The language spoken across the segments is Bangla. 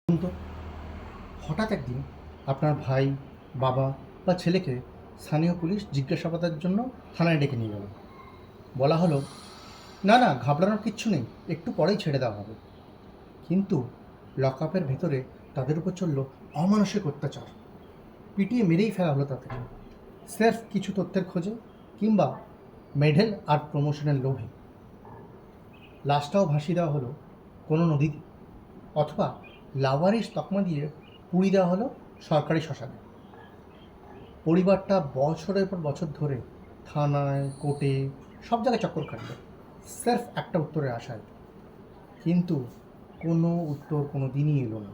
তো হঠাৎ একদিন আপনার ভাই, বাবা বা ছেলেকে স্থানীয় পুলিশ জিজ্ঞাসাবাদের জন্য থানায় ডেকে নিয়ে গেল। বলা হলো, না না, ঘাবড়ানোর কিচ্ছু নেই, একটু পরেই ছেড়ে দেওয়া হবে। কিন্তু লকআপের ভেতরে তাদের উপর চলল অমানসিক অত্যাচার। পিটিয়ে মেরেই ফেলা হলো তাদেরকে, স্রেফ কিছু তথ্যের খোঁজে কিংবা মেডেল আর প্রমোশনের লোভে। লাশটাও ভাসিয়ে দেওয়া হলো কোনো নদীতে, অথবা লাওয়ারিস তকমা দিয়ে পুড়িয়ে দেওয়া হলো সরকারি শ্মশানে। পরিবারটা বছরের পর বছর ধরে থানায়, কোর্টে, সব জায়গায় চক্কর কাটল স্রেফ একটা উত্তরের আশায়। কিন্তু কোনো উত্তর কোনো দিনই এলো না।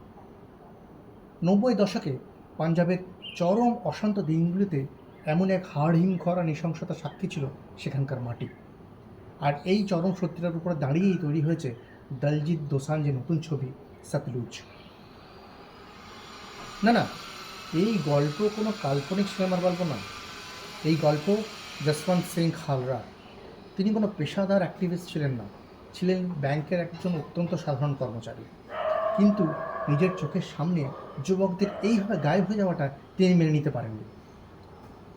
90 দশকে পাঞ্জাবের চরম অশান্ত দিনগুলিতে এমন এক হাড়হিম করা নৃশংসতা সাক্ষী ছিল সেখানকার মাটি। আর এই চরম সত্যিটার উপরে দাঁড়িয়েই তৈরি হয়েছে দলজিৎ দোসাঞ্জের নতুন ছবি সতলুজ। না না, এই গল্প কোনো কাল্পনিক সিনেমার গল্প নয়। এই গল্প যশবন্ত সিং খালরা। তিনি কোনো পেশাদার অ্যাক্টিভিস্ট ছিলেন না, ছিলেন ব্যাংকের একজন অত্যন্ত সাধারণ কর্মচারী। কিন্তু নিজের চোখের সামনে যুবকদের এইভাবে গায়েব হয়ে যাওয়াটা তিনি মেনে নিতে পারেননি।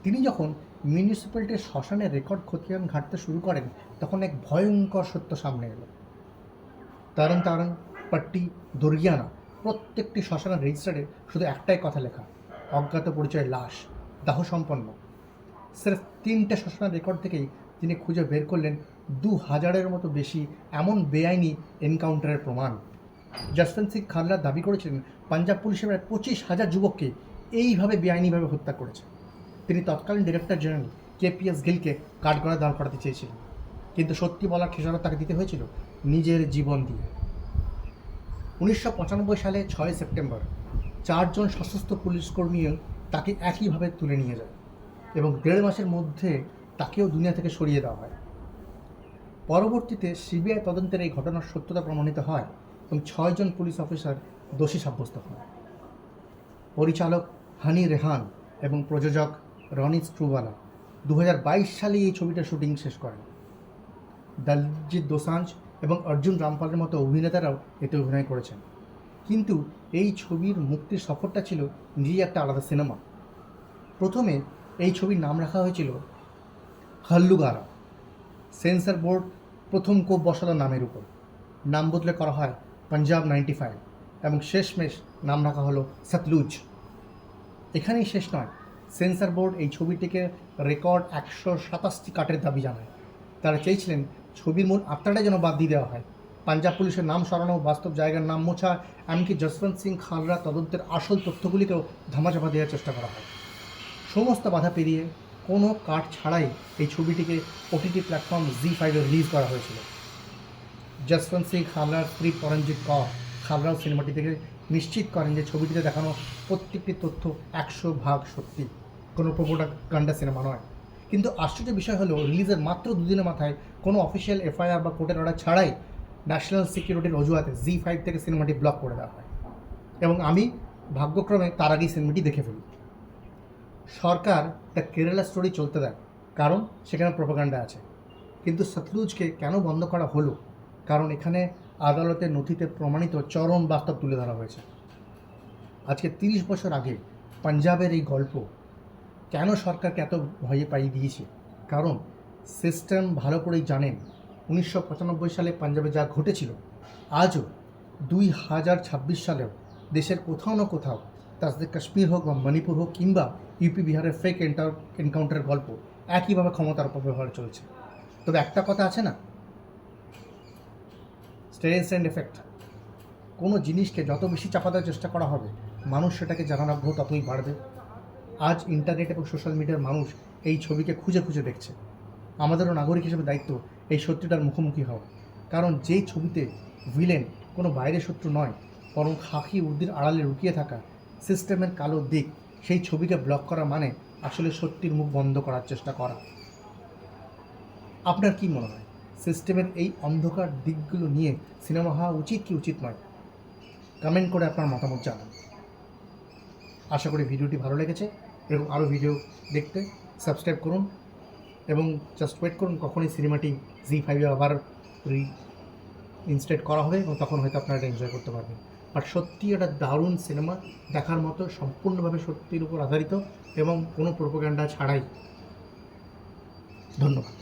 তিনি যখন মিউনিসিপ্যালিটির শ্মশানের রেকর্ড খতিয়ান ঘাঁটতে শুরু করেন, তখন এক ভয়ঙ্কর সত্য সামনে এলো। তারং তারং, পট্টি, দুর্গিয়ানা প্রত্যেকটি শ্মশানের রেজিস্টারে শুধু একটাই কথা লেখা, অজ্ঞাত পরিচয় লাশ, দাহ সম্পন্ন। স্রেফ 3টে শ্মশানের রেকর্ড থেকেই তিনি খুঁজে বের করলেন 2000-এর মতো বেশি এমন বেআইনি এনকাউন্টারের প্রমাণ। যশবন্ত সিং খালরা দাবি করেছিলেন পাঞ্জাব পুলিশের প্রায় 25,000 যুবককে এইভাবে বেআইনিভাবে হত্যা করেছে। তিনি তৎকালীন ডিরেক্টর জেনারেল KPS গিলকে কাঠগড়ায় দাঁড় করাতে চেয়েছিলেন, কিন্তু সত্যি বলার খেসারত তাকে দিতে হয়েছিল নিজের জীবন দিয়ে। 1995 সালে 6 সেপ্টেম্বর 4 জন সশস্ত্র পুলিশকর্মীও তাকে একইভাবে তুলে নিয়ে যায় এবং 1.5 মাসের মধ্যে তাকেও দুনিয়া থেকে সরিয়ে দেওয়া হয়। পরবর্তীতে CBI তদন্তের এই ঘটনার সত্যতা প্রমাণিত হয় এবং 6 জন পুলিশ অফিসার দোষী সাব্যস্ত হন। পরিচালক হানি রেহান এবং প্রযোজক রনি স্ক্রুবালা 2022 সালে এই ছবিটার শুটিং শেষ করেন। দলজিৎ দোসাঞ্জ এবং অর্জুন রামপালের মতো অভিনেতারাও এতে অভিনয় করেছেন। কিন্তু এই ছবির মুক্তির সফরটা ছিল নিজেই একটা আলাদা সিনেমা। প্রথমে এই ছবির নাম রাখা হয়েছিল হল্লুগারা। সেন্সর বোর্ড প্রথম কোপ বসালো নামের উপর, নাম বদলে করা হয় পাঞ্জাব 95 এবং শেষমেশ নাম রাখা হলো সতলুজ। এখানেই শেষ নয়, সেন্সর বোর্ড এই ছবিটিকে রেকর্ড 127টি কাটের দাবি জানায়। তারা চেয়েছিলেন ছবির মূল আত্মাটা যেন বাদ দিয়ে দেওয়া হয়, পাঞ্জাব পুলিশের নাম সরানো, বাস্তব জায়গার নাম মোছা, এমনকি যশবন্ত সিং খালরা তদন্তের আসল তথ্যগুলিকেও ধামাচাপা দেওয়ার চেষ্টা করা হয়। সমস্ত বাধা পেরিয়ে কোনো কাট ছাড়াই এই ছবিটিকে OTT প্ল্যাটফর্ম ZEE5-এ রিলিজ করা হয়েছিল। যশবন্ত সিং খালরার স্ত্রী পরমজিৎ কৌর খালরাও সিনেমাটি থেকে নিশ্চিত করেন যে ছবিটিতে দেখানো প্রত্যেকটি তথ্য 100% সত্যি, কোনো প্রোপাগান্ডা সিনেমা নয়। কিন্তু আশ্চর্য বিষয় হলো, রিলিজের মাত্র 2 দিনের মাথায় কোনো অফিসিয়াল FIR বা কোর্টের অর্ডার ছাড়াই ন্যাশনাল সিকিউরিটির অজুহাতে ZEE5 থেকে সিনেমাটি ব্লক করে দেওয়া হয় এবং আমি ভাগ্যক্রমে তার আগেই সিনেমাটি দেখে ফেলি। সরকার দ্য কেরালা স্টোরি চলতে দেয়, কারণ সেখানে প্রোপাগান্ডা আছে। কিন্তু সতলুজকে কেন বন্ধ করা হলো? কারণ এখানে আদালতের নথিতে প্রমাণিত চরম বাস্তব তুলে ধরা হয়েছে। আজকে 30 বছর আগে পাঞ্জাবের এই গল্প কেন সরকারকে এত ভয়ে পাইয়ে দিয়েছে? কারণ সিস্টেম ভালো করেই জানেন 1995 সালে পাঞ্জাবে যা ঘটেছিল, আজও 2026 সালেও দেশের কোথাও না কোথাও, তাদের কাশ্মীর হোক বা মণিপুর হোক কিংবা UP বিহারের ফেক এনকাউন্টারের গল্প একইভাবে ক্ষমতার অপব্যবহার চলছে। তবে একটা কথা আছে না, স্টেরেন্স এফেক্ট। কোনো জিনিসকে যত বেশি চাপা দেওয়ার চেষ্টা করা হবে, মানুষ সেটাকে জানার আগ্রহ ততই বাড়বে। আজ ইন্টারনেট এবং সোশ্যাল মিডিয়ার মানুষ এই ছবিকে খুঁজে খুঁজে দেখছে। আমাদেরও নাগরিক হিসেবে দায়িত্ব এই সত্যিটার মুখোমুখি হওয়া। কারণ যেই ছবিতে ভিলেন কোনো বাইরের শত্রু নয়, বরং খাকি উর্দির আড়ালে লুকিয়ে থাকা সিস্টেমের কালো দিক, সেই ছবিকে ব্লক করা মানে আসলে সত্যির মুখ বন্ধ করার চেষ্টা করা। আপনার কি মনে হয়, সিস্টেমের এই অন্ধকার দিকগুলো নিয়ে সিনেমা হওয়া উচিত কি উচিত নয়? কমেন্ট করে আপনার মতামত জানান। আশা করি ভিডিওটি ভালো লেগেছে। এরকম আরও ভিডিও দেখতে সাবস্ক্রাইব করুন এবং জাস্ট ওয়েট করুন কখনই সিনেমাটি ZEE5-এ আবার ইনস্টেট করা হবে এবং তখন হয়তো আপনারা এটা এনজয় করতে পারবেন। আর সত্যি একটা দারুণ সিনেমা, দেখার মতো, সম্পূর্ণভাবে সত্যির উপর আধারিত এবং কোনো প্রোপাগান্ডা ছাড়াই। ধন্যবাদ।